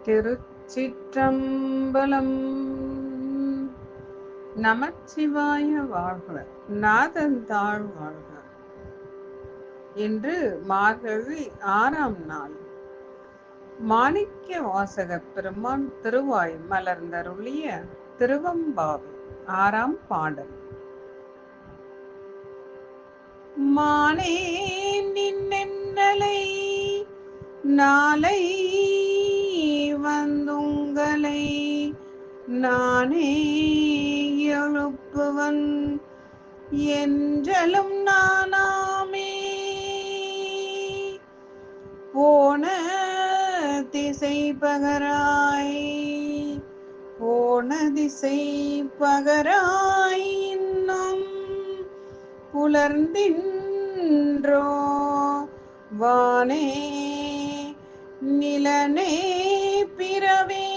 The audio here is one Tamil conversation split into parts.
திருச்சிற்றம்பலம். நமச்சிவாய வாழ்க, நாதந்தாள் வாழ்க. இன்று மார்கழி 6ஆம் நாள். மாணிக்க வாசக பெருமான் திருவாய் மலர்ந்தருளிய திருவம்பாவை 6ஆம் பாடல். மானே நின்னென்னலை நாளை வந்துங்களை நானே எழுப்புவன் என்றலும் நானாமே. போன திசை பகராய் இன்னும் புலர்ந்தின்றோ வானே நிலனே பிறவே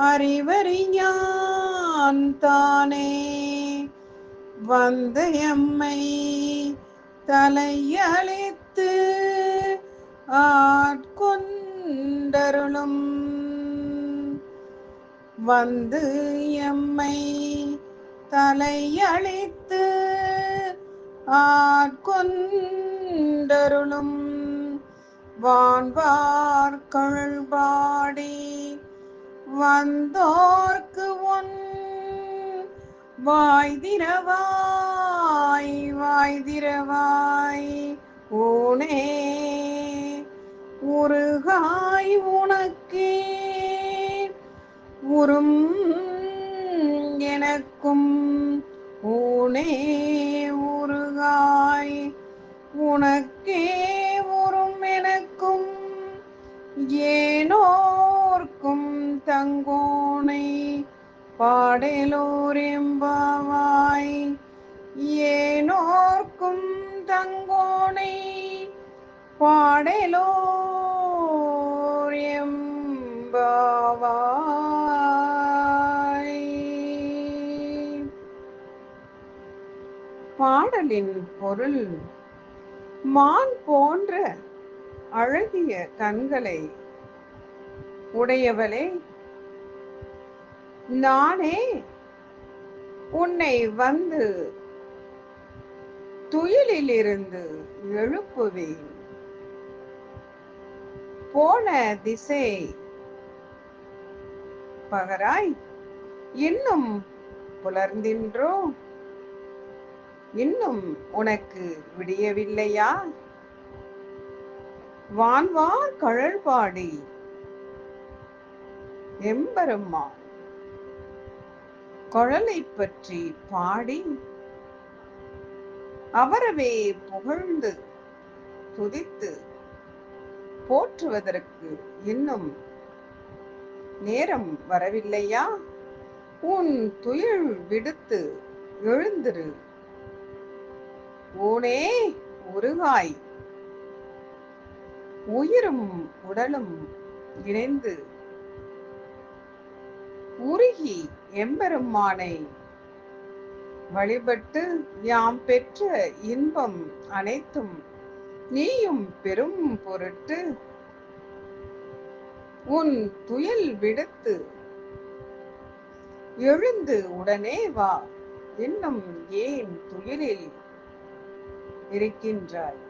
அறிவறிஞான் தானே வந்து எம்மை தலையளித்து ஆட்கொண்டருளும். வந்து எம்மை தலையளித்து ஆட்கொண்டருளும். வான்வார்கழல் பாடி வந்தோர்க்கு ஒன் வாய்திரவாய் ஊனே உருகாய் உனக்கே உறும் எனக்கும் ஊனே உருகாய் உனக்கே உறும் எனக்கும் ஏனோர்க்கும் தங்கோனை பாடலோர் எம்பாவாய். ஏனோர்க்கும் தங்கோனை பாடலோர் எம்பாவாய். பாடலின் பொருள்: மான் போன்ற அழகிய கண்களை உடையவளே, நானே உன்னை வந்து துயிலிலிருந்து எழுப்புவேன். போன திசை பகராய் இன்னும் புலர்ந்தின்றோ? இன்னும் உனக்கு விடியவில்லையா? வான்வார் கழல் பாடி எம்பெருமான் குழலை பற்றி பாடி அவரவே புகழ்ந்து துதித்து போற்றுவதற்கு இன்னும் நேரம் வரவில்லையா? உன் துயில் விடுத்து எழுந்திரு. ஊனே உருகாய் உயிரும் உடலும் இணைந்து உருகி எம்பெருமானை வழிபட்டு யாம் பெற்ற இன்பம் அனைத்தும் நீயும் பெரும் பொருட்டு உன் துயில் விடுத்து எழுந்து உடனே வா. இன்னும் ஏன் துயிலில் இருக்கின்றாய்?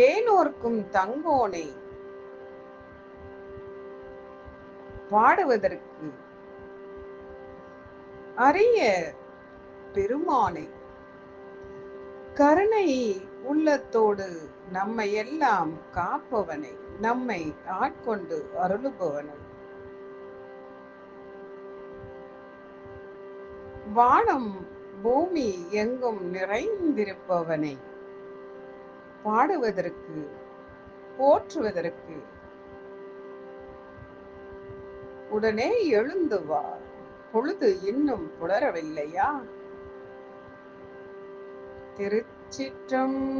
ஏனோர்க்கும் தங்கோனை பாடுவதற்கு அரிய பெருமானை, கருணை உள்ளத்தோடு நம்மை எல்லாம் காப்பவனை, நம்மை ஆட்கொண்டு அருளுபவனை, வானம் பூமி எங்கும் நிறைந்திருப்பவனை பாடுவதற்கு போற்றுவதற்கு உடனே எழுந்து வா. பொழுது இன்னும் புலரவில்லையா? திருச்சிற்றம்பலம்.